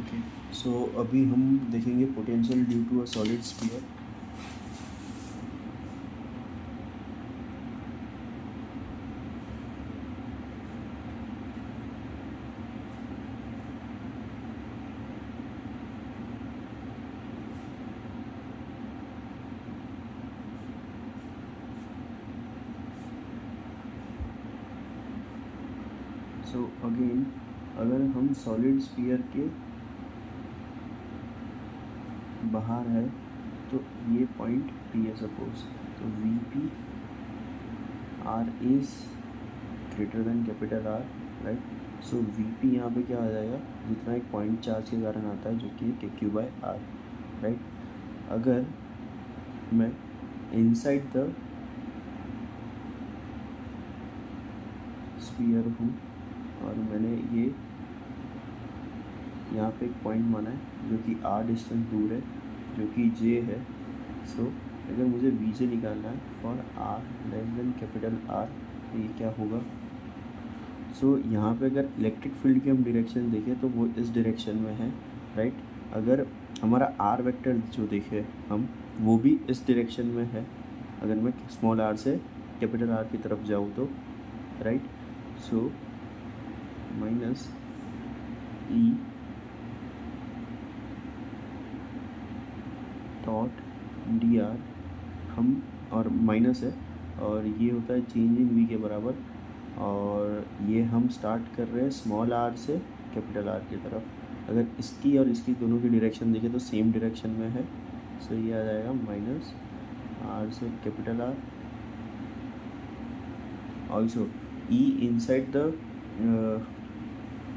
Okay, सो अभी हम देखेंगे potential due to a solid sphere. So again, अगर हम सॉलिड स्फीयर के बाहर है तो ये पॉइंट पी है सपोज, तो V P R is greater than capital R, right. So V P यहाँ पे क्या आ जाएगा, जितना एक पॉइंट चार्ज के कारण आता है जो कि के क्यू बाय आर, राइट। अगर मैं इनसाइड द स्फीयर हूँ और मैंने ये यहाँ पे एक पॉइंट माना है जो कि आर डिस्टेंस दूर है, जो कि जे है। सो अगर मुझे वी जे निकालना है for R less than capital R, तो ये क्या होगा। सो यहाँ पे अगर इलेक्ट्रिक फील्ड की हम डायरेक्शन देखें तो वो इस डायरेक्शन में है, राइट। अगर हमारा आर वेक्टर जो देखे हम, वो भी इस डायरेक्शन में है, अगर मैं स्मॉल आर से कैपिटल आर की तरफ जाऊँ तो, right. So minus E dot D are, हम और माइनस है और ये होता है चेंज इन वी के बराबर, और ये हम स्टार्ट कर रहे हैं स्मॉल आर से कैपिटल आर की तरफ। अगर इसकी और इसकी दोनों की डायरेक्शन देखें तो सेम डायरेक्शन में है। सो ये आ जाएगा माइनस आर से capital R. Also E inside the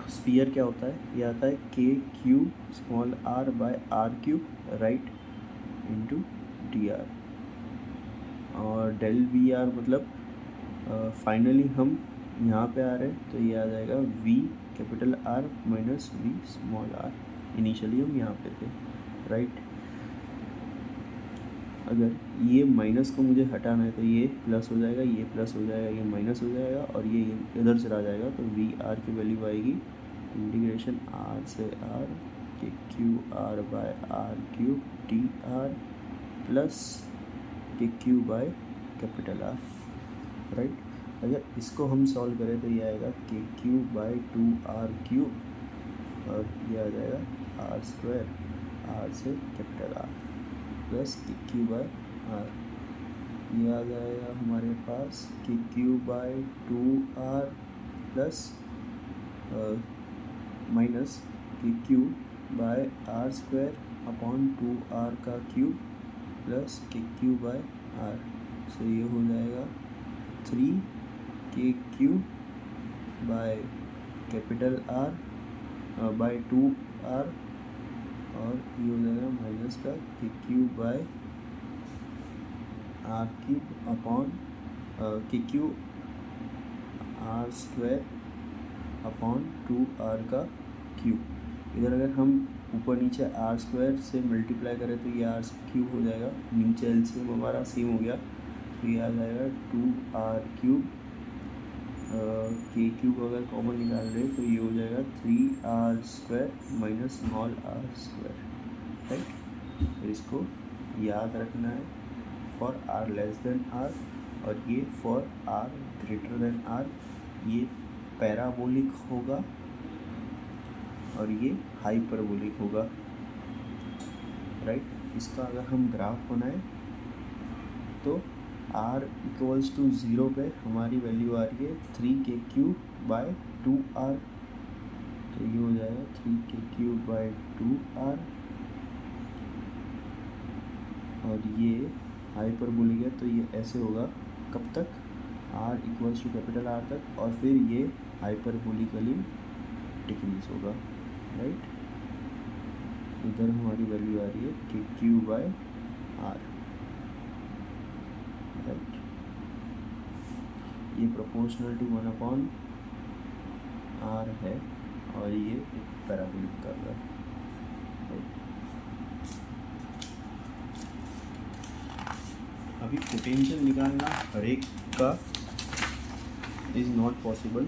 sphere क्या होता है, ये आता है K Q small R by R Q, right, into D R. और डेल वी आर मतलब फाइनली हम यहाँ पे आ रहे हैं, तो ये आ जाएगा V capital R minus V small R. Initially हम यहाँ पे थे, राइट। अगर ये माइनस को मुझे हटाना है तो ये प्लस हो जाएगा, ये प्लस हो जाएगा, ये माइनस हो जाएगा और ये इधर चला जाएगा, तो वी आर की वैल्यू आएगी इंटीग्रेशन आर से R K Q R by R cube T R plus K Q by capital R, right. अगर इसको हम सॉल्व करें तो ये आएगा K Q by two R cube और ये आ जाएगा आर स्क्वायर आर से capital R plus K Q by R. ये आ जाएगा हमारे पास K Q by two R plus minus के Q by R square upon two R का cube plus K Q by R. So ये हो जाएगा three K Q by capital R by two R, और ये हो जाएगा माइनस का K Q by R cube upon K Q R square upon two R का क्यूब। इधर अगर हम ऊपर नीचे आर स्क्वायर से मल्टीप्लाई करें तो ये आर क्यूब हो जाएगा, नीचे एलसीएम हमारा सेम हो गया, तो ये आ जाएगा two R cube. K cube अगर कॉमन निकाल रहे तो ये हो जाएगा three R square minus small R square, right. तो इसको याद रखना है for R less than R, और ये for R greater than R. ये पैराबोलिक होगा और ये हाइपरबोलिक होगा, राइट। इसका अगर हम ग्राफ बनाएं तो r इक्वल्स टू 0 पे हमारी वैल्यू आ रही है थ्री के क्यूब बाय टू आर, तो ये हो जाएगा थ्री के क्यूब बाय टू आर, और ये हाइपरबोलिक है तो ये ऐसे होगा कब तक, r equals to capital R तक, और फिर ये हाइपरबोलिकली डिक्रीज होगा, राइट। इधर हमारी वैल्यू आ रही है K Q by are, right. ये प्रोपोर्शनल टू 1 आर है और ये एक पैराबोलिक कर रहा है, राइट। अभी पोटेंशियल निकालना हर एक का इज़ नॉट पॉसिबल,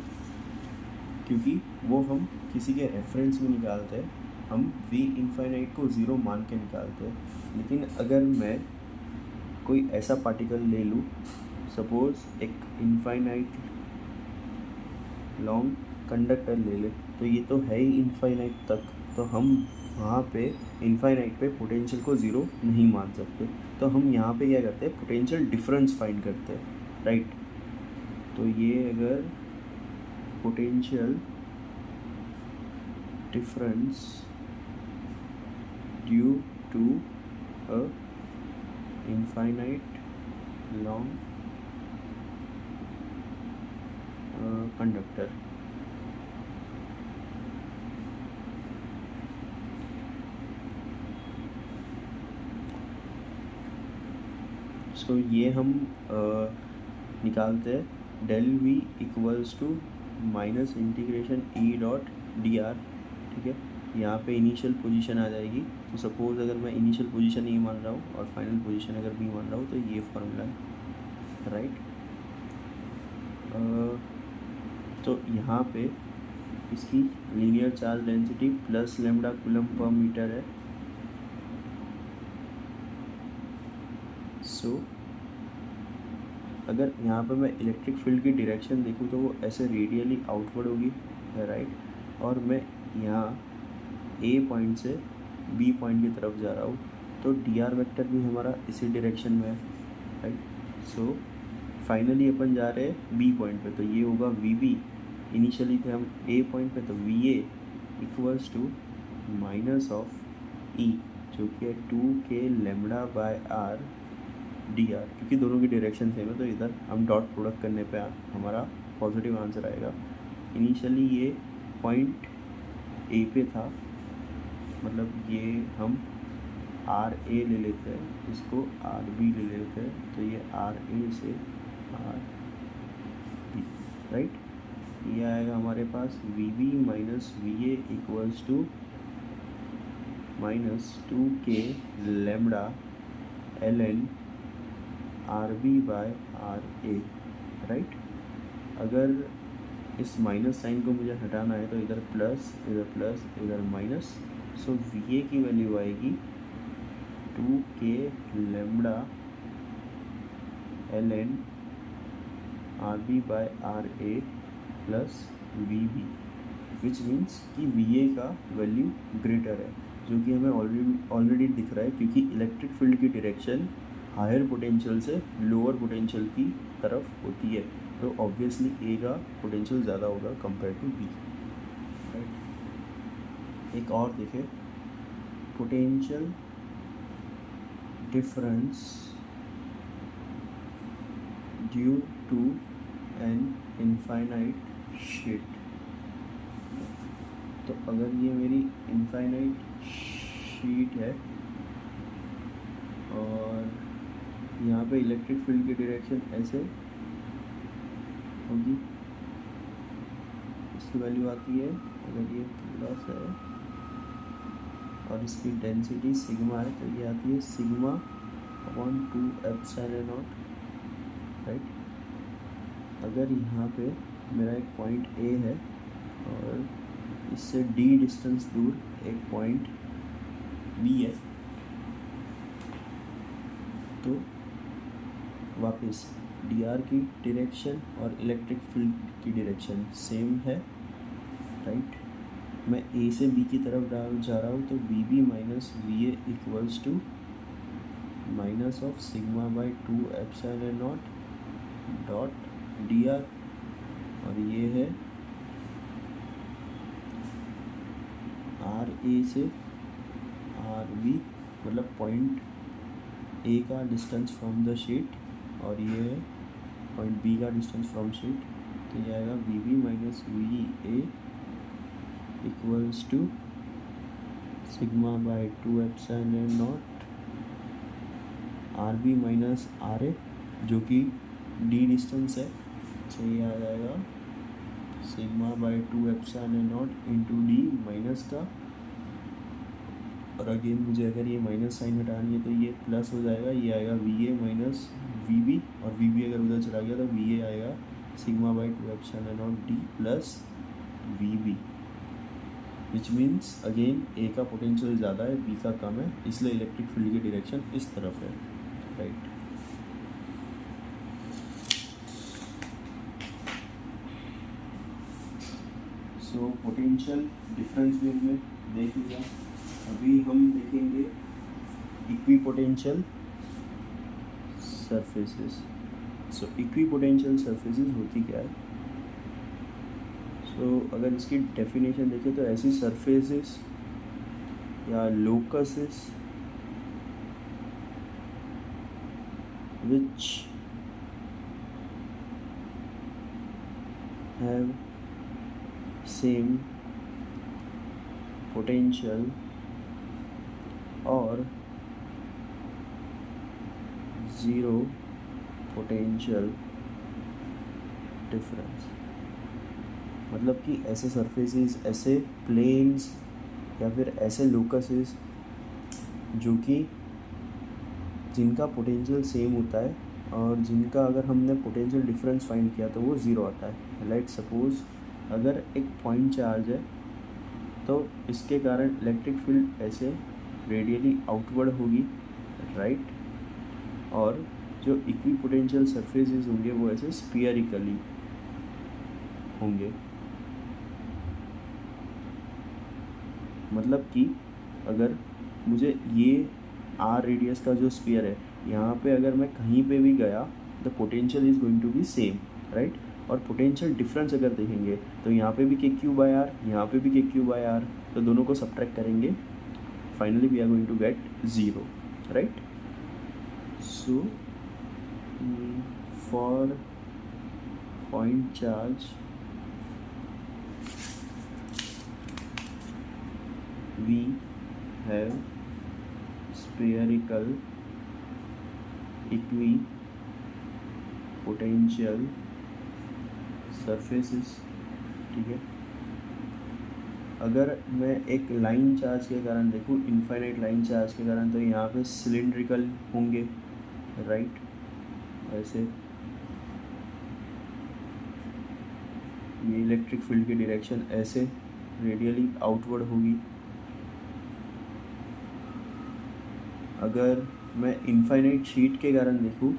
क्योंकि वो हम किसी के रेफरेंस में निकालते हैं, हम v इनफाइनाइट को 0 मान के निकालते हैं। लेकिन अगर मैं कोई ऐसा पार्टिकल ले लूँ, सपोज़ एक इनफाइनाइट लॉन्ग कंडक्टर ले ले, तो ये तो है ही इनफाइनाइट तक, तो हम वहाँ पे इनफाइनाइट पे पोटेंशियल को 0 नहीं मान सकते। तो हम यहाँ पे क्या करते हैं, पोटेंशियल डिफरेंस फाइंड करते हैं, राइट। तो ये अगर potential difference due to a infinite long conductor, so ये हम निकालते हैं del V equals to minus integration E dot D R, ठीक है। यहाँ पे इनिशियल पोजीशन आ जाएगी। तो सपोज़ अगर मैं इनिशियल पोजीशन ए मान रहा हूँ और फाइनल पोजीशन अगर बी मान रहा हूँ, तो ये फॉर्मूला है, राइट। तो यहाँ पे इसकी linear charge density plus lambda coulomb per meter है। सो अगर यहाँ पे मैं इलेक्ट्रिक फील्ड की डायरेक्शन देखूँ तो वो ऐसे रेडियली आउटवर्ड होगी, राइट। और मैं यहाँ ए पॉइंट से बी पॉइंट की तरफ जा रहा हूँ, तो डी आर वेक्टर भी हमारा इसी डायरेक्शन में है, राइट। सो फाइनली अपन जा रहे हैं बी पॉइंट पे, तो ये होगा वी बी। इनिशियली थे हम ए पॉइंट पे, तो V A equals to minus of E, जो कि है 2k lambda by R D R, क्योंकि दोनों की डायरेक्शन सेम है, तो इधर हम डॉट प्रोडक्ट करने पे हमारा पॉजिटिव आंसर आएगा। इनिशियली ये पॉइंट ए पे था, मतलब ये हम आर ए ले लेते हैं, इसको आर बी ले लेते हैं, तो ये आर ए से आर बी, राइट। ये आएगा हमारे पास V B minus V A equals to minus 2k lambda L N R B by R A, right. अगर इस माइनस साइन को मुझे हटाना है, तो इधर प्लस इधर माइनस, सो वी ए की वैल्यू आएगी 2k lambda L N R B by R A plus V B, which means कि वी ए का वैल्यू ग्रेटर है, जो कि हमें ऑलरेडी दिख रहा है, क्योंकि इलेक्ट्रिक फील्ड की डायरेक्शन हायर पोटेंशियल से लोअर पोटेंशियल की तरफ होती है, तो ऑब्वियसली ए का पोटेंशियल ज़्यादा होगा कंपेयर टू बी, राइट। एक और देखें, potential difference due to an infinite sheet. तो अगर ये मेरी इनफाइनाइट शीट है और यहाँ पे इलेक्ट्रिक फील्ड की डायरेक्शन ऐसे होगी, इसकी वैल्यू आती है, अगर ये प्लस है और इसकी डेंसिटी सिग्मा है, तो ये आती है sigma upon 2 epsilon not, right. अगर यहाँ पे मेरा एक पॉइंट ए है और इससे d डिस्टेंस दूर एक पॉइंट b है, तो वापस dr की डायरेक्शन और इलेक्ट्रिक फील्ड की डायरेक्शन सेम है, राइट। मैं a से b की तरफ जा रहा हूँ, तो V B minus V A equals to minus of sigma by 2 epsilon naught dot D R, और ये है आर ए से आर बी, मतलब पॉइंट ए का डिस्टेंस फ्रॉम द शीट और ये है पॉइंट बी का डिस्टेंस फ्रॉम शीट, तो ये आएगा V B minus V A equals to sigma by 2 epsilon naught R B minus R A, जो कि डी डिस्टेंस है, तो ये आ जाएगा sigma by 2 epsilon not into D minus का, और अगेन मुझे अगर ये माइनस साइन हटानी है तो ये प्लस हो जाएगा, ये आएगा V A minus V B, और वी बी अगर उधर चला गया तो वी ए आएगा sigma by 2 epsilon naught D plus V B, which means again A का पोटेंशियल ज़्यादा है, बी का कम है, इसलिए इलेक्ट्रिक फील्ड की डायरेक्शन इस तरफ है, राइट। सो पोटेंशियल डिफरेंस में देख लिया। अभी हम देखेंगे इक्विपोटेंशियल सरफेसेस। सो इक्विपोटेंशियल सरफेसेस होती क्या है? सो अगर इसकी डेफिनेशन देखें तो ऐसी सरफेसेस या लोकसेस which have same potential or zero potential difference। मतलब कि ऐसे सरफेसेस, ऐसे प्लेन्स या फिर ऐसे लोकसेस जो कि जिनका पोटेंशियल सेम होता है और जिनका अगर हमने पोटेंशियल डिफरेंस फाइंड किया तो वो ज़ीरो आता है। लाइक सपोज अगर एक पॉइंट चार्ज है तो इसके कारण इलेक्ट्रिक फील्ड ऐसे रेडियली आउटवर्ड होगी, राइट। और जो इक्विपोटेंशियल सरफेसेस होंगे वो ऐसे स्फीयरिकली होंगे। मतलब कि अगर मुझे ये आर रेडियस का जो स्फीयर है यहाँ पे अगर मैं कहीं पे भी गया the potential is going to be same, right. और पोटेंशियल डिफरेंस अगर देखेंगे तो यहाँ पे भी के क्यू बाय आर, यहाँ पे भी के क्यू बाय आर, तो दोनों को सब्ट्रैक्ट करेंगे, finally we are going to get zero, right. So for point charge we have spherical equipotential surfaces, ठीक है। अगर मैं एक लाइन चार्ज के कारण देखूँ, इनफाइनाइट लाइन चार्ज के कारण, तो यहाँ पे सिलिंड्रिकल होंगे, राइट। ऐसे ये इलेक्ट्रिक फील्ड की डायरेक्शन ऐसे रेडियली आउटवर्ड होगी। अगर मैं इनफाइनाइट शीट के कारण देखूँ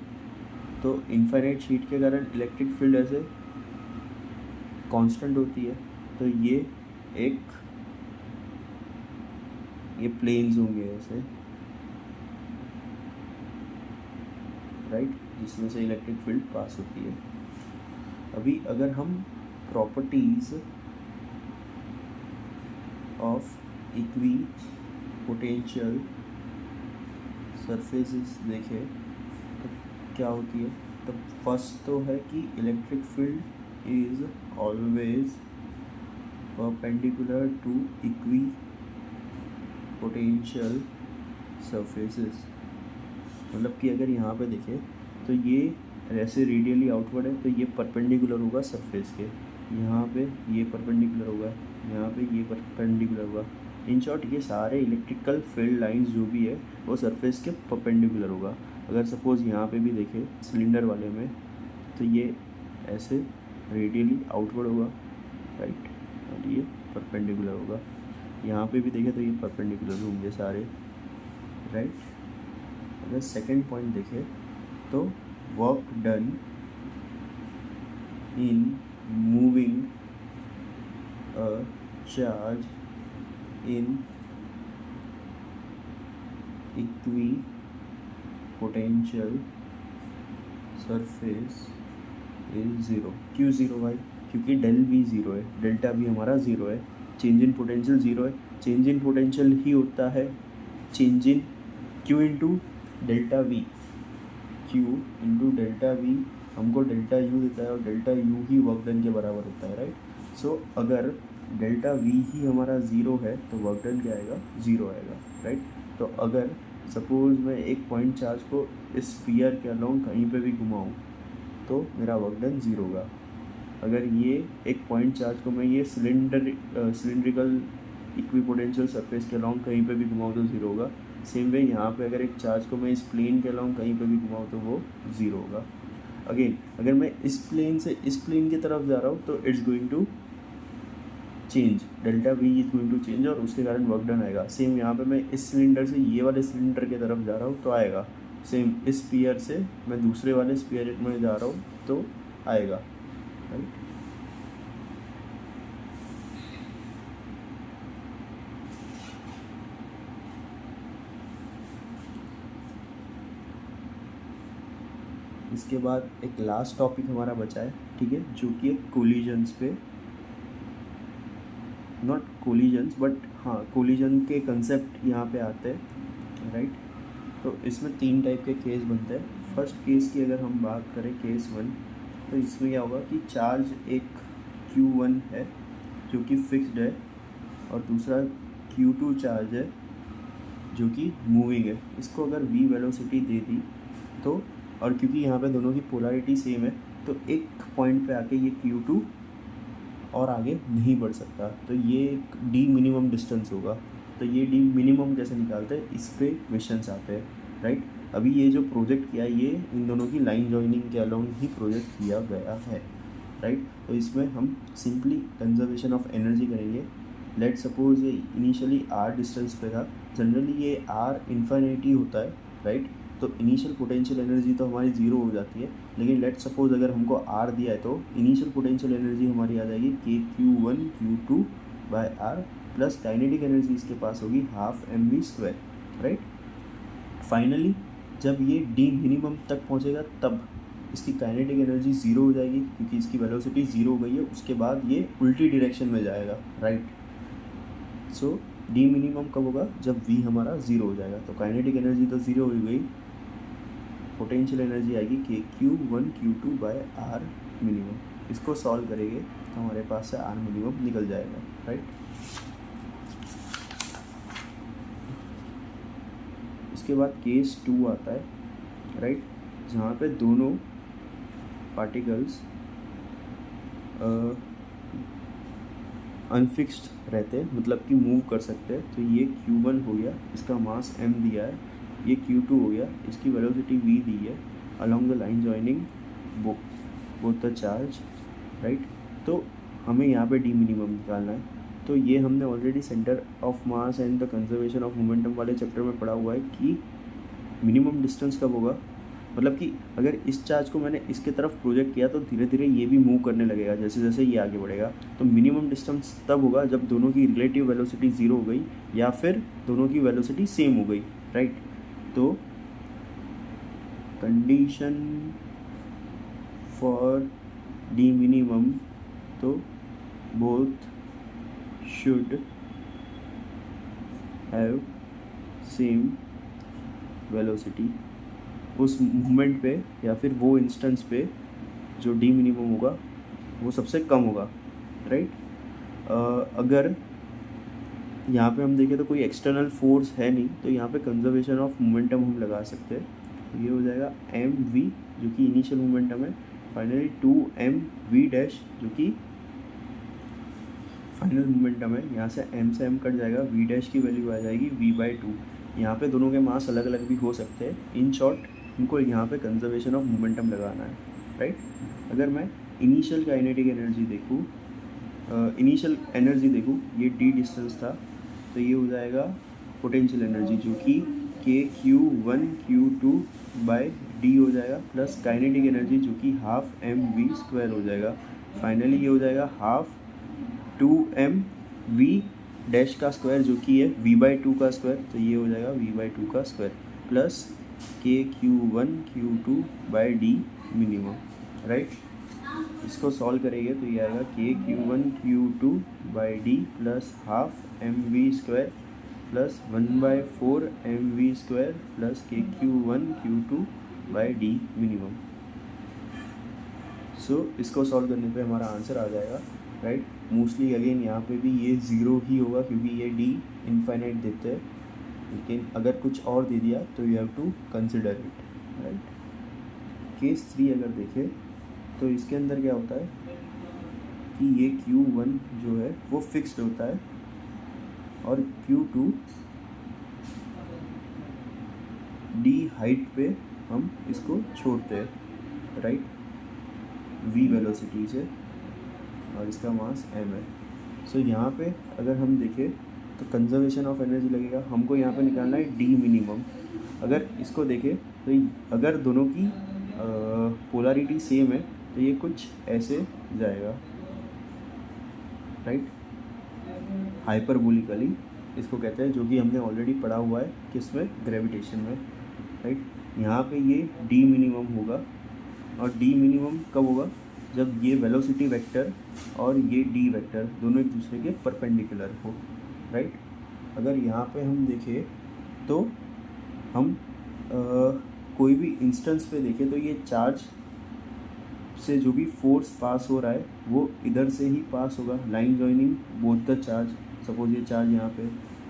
तो इनफाइनाइट शीट के कारण इलेक्ट्रिक फील्ड ऐसे कांस्टेंट होती है। तो ये प्लेन्स होंगे ऐसे, राइट, जिसमें से इलेक्ट्रिक फील्ड पास होती है। अभी अगर हम प्रॉपर्टीज ऑफ इक्विपोटेंशियल सरफेसेस देखें तो क्या होती है। तो फर्स्ट तो है कि electric field is always perpendicular to equipotential surfaces. मतलब कि अगर यहाँ पे देखें तो ये ऐसे रेडियली आउटवर्ड है तो ये परपेंडिकुलर होगा सरफेस के, यहाँ पे ये परपेंडिकुलर होगा, यहाँ पे ये परपेंडिकुलर होगा। इन शॉर्ट ये सारे इलेक्ट्रिकल फील्ड लाइंस जो भी है वो सरफेस के परपेंडिकुलर होगा। अगर सपोज़ यहाँ पे भी देखें सिलेंडर वाले में तो ये ऐसे रेडियली आउटवर्ड होगा, राइट, और ये परपेंडिकुलर होगा। यहाँ पे भी देखें तो ये परपेंडिकुलर होंगे सारे, राइट। अगर सेकंड पॉइंट देखें तो work done in moving a charge in equipotential surface is zero. क्यों ज़ीरो भाई? क्योंकि डेल भी ज़ीरो है, डेल्टा भी हमारा ज़ीरो है, चेंज इन पोटेंशियल ज़ीरो है। चेंज इन पोटेंशियल ही होता है change in Q into delta we. Q into delta we हमको डेल्टा यू देता है और डेल्टा यू ही वर्क डन के बराबर होता है, राइट। सो अगर डेल्टा वी ही हमारा ज़ीरो है तो वर्क डन क्या आएगा? ज़ीरो आएगा, राइट। तो अगर सपोज़ मैं एक पॉइंट चार्ज को इस स्फीयर के अलोंग कहीं पे भी घुमाऊँ तो मेरा वर्क डन ज़ीरो होगा। अगर ये एक पॉइंट चार्ज को मैं ये सिलिंड्रिकल इक्विपोटेंशियल सरफेस के अलोंग कहीं पे भी घुमाऊँ तो ज़ीरो होगा। सेम वे यहाँ पे अगर एक चार्ज को मैं इस प्लेन के अलोंग कहीं पे भी घुमाऊँ तो वो ज़ीरो होगा। अगेन अगर मैं इस प्लेन से इस प्लेन की तरफ जा रहा हूँ तो it's going to change, delta V is going to change और उसके कारण वर्क डन आएगा। सेम यहाँ पे मैं इस सिलेंडर से ये वाले सिलेंडर की तरफ जा रहा हूँ तो आएगा, सेम इस स्फीयर से मैं दूसरे वाले स्फीयर में जा रहा हूँ तो आएगा, राइट। इसके बाद एक लास्ट टॉपिक हमारा बचा है, ठीक है, जो कि है कोलिजन्स पे, नॉट कोलिजन्स बट हाँ कोलिजन के कंसेप्ट यहाँ पे आते हैं, राइट। तो इसमें 3 टाइप के केस बनते हैं। फर्स्ट केस की अगर हम बात करें, केस 1, तो इसमें क्या होगा कि चार्ज एक Q1 है जो कि फिक्स्ड है और दूसरा Q2 चार्ज है जो कि मूविंग है। इसको अगर v वेलोसिटी दे दी तो, और क्योंकि यहाँ पे दोनों की पोलैरिटी सेम है तो एक पॉइंट पे आके ये Q2 और आगे नहीं बढ़ सकता, तो ये एक डी मिनिमम डिस्टेंस होगा। तो ये डी मिनिमम कैसे निकालते हैं, इस पे क्वेश्चंस आते हैं, राइट। अभी ये जो प्रोजेक्ट किया ये इन दोनों की लाइन जॉइनिंग के अलोंग ही प्रोजेक्ट किया गया है, राइट। तो इसमें हम सिंपली कंजर्वेशन ऑफ एनर्जी करेंगे। लेट सपोज ये इनिशियली आर डिस्टेंस पे था, जनरली ये आर इन्फिनिटी होता है, राइट। तो इनिशियल पोटेंशियल एनर्जी तो हमारी ज़ीरो हो जाती है, लेकिन लेट सपोज अगर हमको आर दिया है तो इनिशियल पोटेंशियल एनर्जी हमारी आ जाएगी KQ1 Q2 by R plus kinetic energy इसके पास होगी हाफ mv², राइट। फाइनली जब ये डी मिनिमम तक पहुंचेगा तब इसकी काइनेटिक एनर्जी ज़ीरो हो जाएगी क्योंकि इसकी वेलोसिटी ज़ीरो हो गई है। उसके बाद ये उल्टी डायरेक्शन में जाएगा, राइट। सो डी मिनिमम कब होगा, जब v हमारा ज़ीरो हो जाएगा। तो काइनेटिक एनर्जी तो ज़ीरो हो गई, पोटेंशियल एनर्जी आएगी KQ1 Q2 by R minimum. इसको सॉल्व करेंगे तो हमारे पास से आर मिनिमम निकल जाएगा, राइट। इसके बाद केस 2 आता है, राइट, जहाँ पे दोनों पार्टिकल्स अनफिक्स्ड रहते हैं, मतलब कि मूव कर सकते हैं। तो ये Q1 हो गया, इसका मास m दिया है, ये Q2 हो गया, इसकी वेलोसिटी v दी है along the line joining both the charge, right. तो हमें यहाँ पे डी मिनिमम निकालना है। तो ये हमने already centre of mass and the conservation of momentum वाले चैप्टर में पढ़ा हुआ है कि मिनिमम डिस्टेंस कब होगा, मतलब कि अगर इस चार्ज को मैंने इसके तरफ प्रोजेक्ट किया तो धीरे धीरे ये भी मूव करने लगेगा जैसे जैसे ये आगे बढ़ेगा। तो मिनिमम डिस्टेंस तब होगा जब दोनों की रिलेटिव वेलोसिटी ज़ीरो हो गई या फिर दोनों की वेलोसिटी सेम हो गई, राइट। तो कंडीशन फॉर डी मिनिमम, तो both should have same velocity. उस मूवमेंट पे या फिर वो इंस्टेंस पे जो डी मिनिमम होगा वो सबसे कम होगा, राइट। अगर यहाँ पे हम देखें तो कोई एक्सटर्नल फोर्स है नहीं, तो यहाँ पे कंजर्वेशन ऑफ मोमेंटम हम लगा सकते हैं। तो ये हो जाएगा mv जो कि इनिशियल मोमेंटम है, फाइनली 2mv' जो कि फाइनल मोमेंटम है। यहाँ से m से m कट जाएगा, v' की वैल्यू आ जाएगी v/2। यहाँ पे दोनों के मास अलग अलग भी हो सकते हैं। इन शॉर्ट हमको यहाँ पे कंजर्वेशन ऑफ मोमेंटम लगाना है, राइट। अगर मैं इनिशियल काइनेटिक एनर्जी देखूँ, इनिशियल एनर्जी देखूँ, ये d डिस्टेंस था, तो ये हो जाएगा पोटेंशियल एनर्जी जो कि KQ1 Q2 बाय d हो जाएगा प्लस काइनेटिक एनर्जी जो कि हाफ mv² हो जाएगा। फाइनली ये हो जाएगा हाफ 2mv' का स्क्वायर जो कि है v/2 का स्क्वायर, तो ये हो जाएगा v/2 का square plus KQ1 Q2 by d minimum, right. इसको सॉल्व करेंगे तो ये आएगा KQ1 Q2 by D plus half mv² plus 1/4 mv² plus KQ1 Q2 by D minimum. So इसको सॉल्व करने पे हमारा आंसर आ जाएगा, राइट। मोस्टली अगेन यहाँ पे भी ये ज़ीरो ही होगा क्योंकि ये डी इनफाइनाइट देते हैं, लेकिन अगर कुछ और दे दिया तो you have to consider it, right. Case 3 अगर देखें तो इसके अंदर क्या होता है कि ये Q1 जो है वो फिक्स्ड होता है और Q2 d हाइट पे हम इसको छोड़ते हैं, राइट, v वेलोसिटी से, और इसका मास m है। सो यहाँ पे अगर हम देखें तो कंजर्वेशन ऑफ एनर्जी लगेगा, हमको यहाँ पे निकालना है डी मिनिमम। अगर इसको देखें तो अगर दोनों की पोलैरिटी सेम है तो ये कुछ ऐसे जाएगा, राइट, हाइपरबोलिकली इसको कहते हैं, जो कि हमने ऑलरेडी पढ़ा हुआ है किसमें, ग्रेविटेशन में, राइट। यहाँ पे ये डी मिनिमम होगा, और डी मिनिमम कब होगा, जब ये वेलोसिटी वेक्टर और ये डी वेक्टर दोनों एक दूसरे के परपेंडिकुलर हो, राइट। अगर यहाँ पे हम देखें तो हम कोई भी इंस्टेंस पे देखें तो ये चार्ज से जो भी फोर्स पास हो रहा है वो इधर से ही पास होगा, line joining both the charge. Suppose ये चार्ज यहाँ पे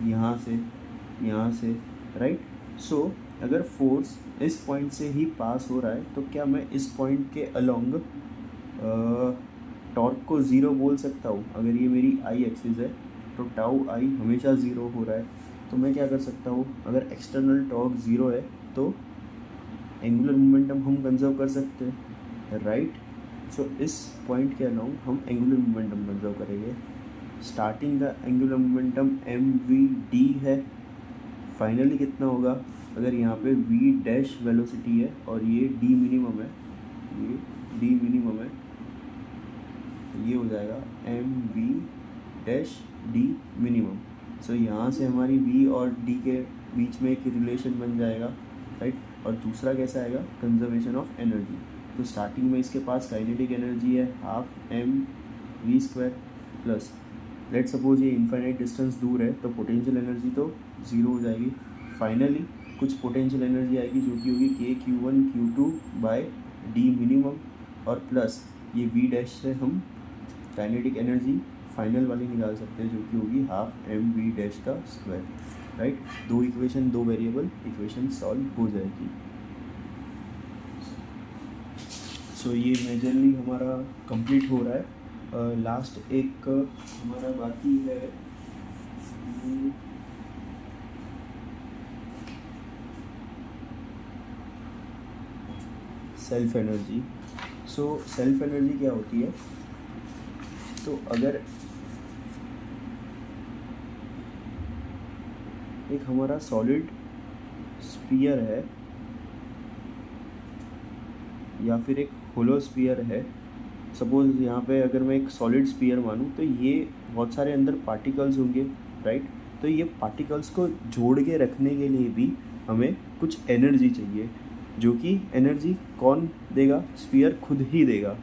यहाँ से, राइट। सो अगर फोर्स इस पॉइंट से ही पास हो रहा है तो क्या मैं इस पॉइंट के अलोंग टॉर्क को ज़ीरो बोल सकता हूँ? अगर ये मेरी आई एक्सिस है तो टाउ आई हमेशा ज़ीरो हो रहा है, तो मैं क्या कर सकता हूँ, अगर एक्सटर्नल टॉर्क ज़ीरो है तो एंगुलर मोमेंटम हम कंजर्व कर सकते हैं, राइट। सो इस पॉइंट के अलोंग हम एंगुलर मोमेंटम कंजर्व करेंगे। Starting the angular momentum mvd है, फाइनली कितना होगा, अगर यहाँ पे v डैश वेलोसिटी है और ये d मिनिमम है, ये d मिनिमम है, ये हो जाएगा mv डैश d मिनिमम। सो यहाँ से हमारी v और d के बीच में एक रिलेशन बन जाएगा, राइट। और दूसरा कैसा आएगा, कंजर्वेशन ऑफ एनर्जी। तो स्टार्टिंग में इसके पास काइनेटिक एनर्जी है half M V square plus, let suppose ये इनफाइनाइट डिस्टेंस दूर है तो पोटेंशियल एनर्जी तो ज़ीरो हो जाएगी। फाइनली कुछ पोटेंशियल एनर्जी आएगी जो कि होगी K Q1 Q2 by D minimum, और प्लस ये वी डैश से हम काइनेटिक एनर्जी फाइनल वाली निकाल सकते हैं जो कि होगी हाफ एम वी डैश का स्क्वायर, राइट। दो इक्वेशन, दो वेरिएबल इक्वेशन सॉल्व हो जाएगी। सो ये मेजरली हमारा कंप्लीट हो रहा है। लास्ट एक हमारा बाकी है, self energy. So self energy क्या होती है, तो अगर एक हमारा सॉलिड स्फीयर है या फिर एक होलो स्फीयर है, सपोज यहाँ पे अगर मैं एक सॉलिड स्फीयर मानूँ तो ये बहुत सारे अंदर पार्टिकल्स होंगे, राइट। तो ये पार्टिकल्स को जोड़ के रखने के लिए भी हमें कुछ एनर्जी चाहिए, जो कि एनर्जी कौन देगा, स्फीयर खुद ही देगा।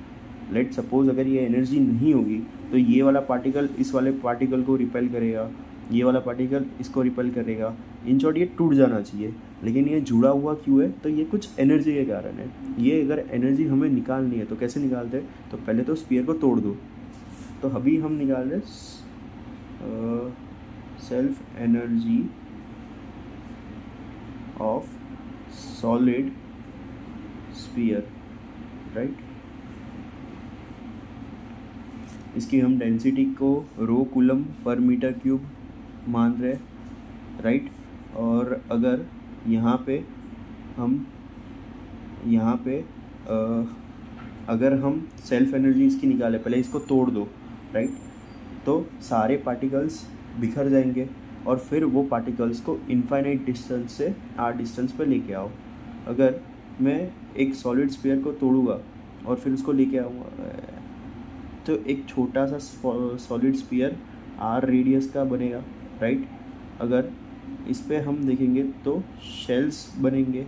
लेट सपोज अगर ये एनर्जी नहीं होगी तो ये वाला पार्टिकल इस वाले पार्टिकल को रिपेल करेगा, ये वाला पार्टिकल इसको रिपेल करेगा, इन शॉर्ट ये टूट जाना चाहिए। लेकिन ये जुड़ा हुआ क्यों है, तो ये कुछ एनर्जी के कारण है। ये अगर एनर्जी हमें निकालनी है तो कैसे निकालते हैं, तो पहले तो स्फीयर को तोड़ दो। तो अभी हम निकाल रहे self energy of solid sphere, right. इसकी हम डेंसिटी को रो कूलम पर मीटर क्यूब मान रहे, राइट। और अगर यहाँ पे अगर हम सेल्फ एनर्जी इसकी निकाले, पहले इसको तोड़ दो, राइट, तो सारे पार्टिकल्स बिखर जाएंगे और फिर वो पार्टिकल्स को इनफाइनाइट डिस्टेंस से आर डिस्टेंस पे लेके आओ। अगर मैं एक सॉलिड स्फीयर को तोड़ूंगा और फिर उसको लेके आऊँगा तो एक छोटा सा सॉलिड स्फीयर आर रेडियस का बनेगा, राइट। अगर इस पे हम देखेंगे तो शेल्स बनेंगे,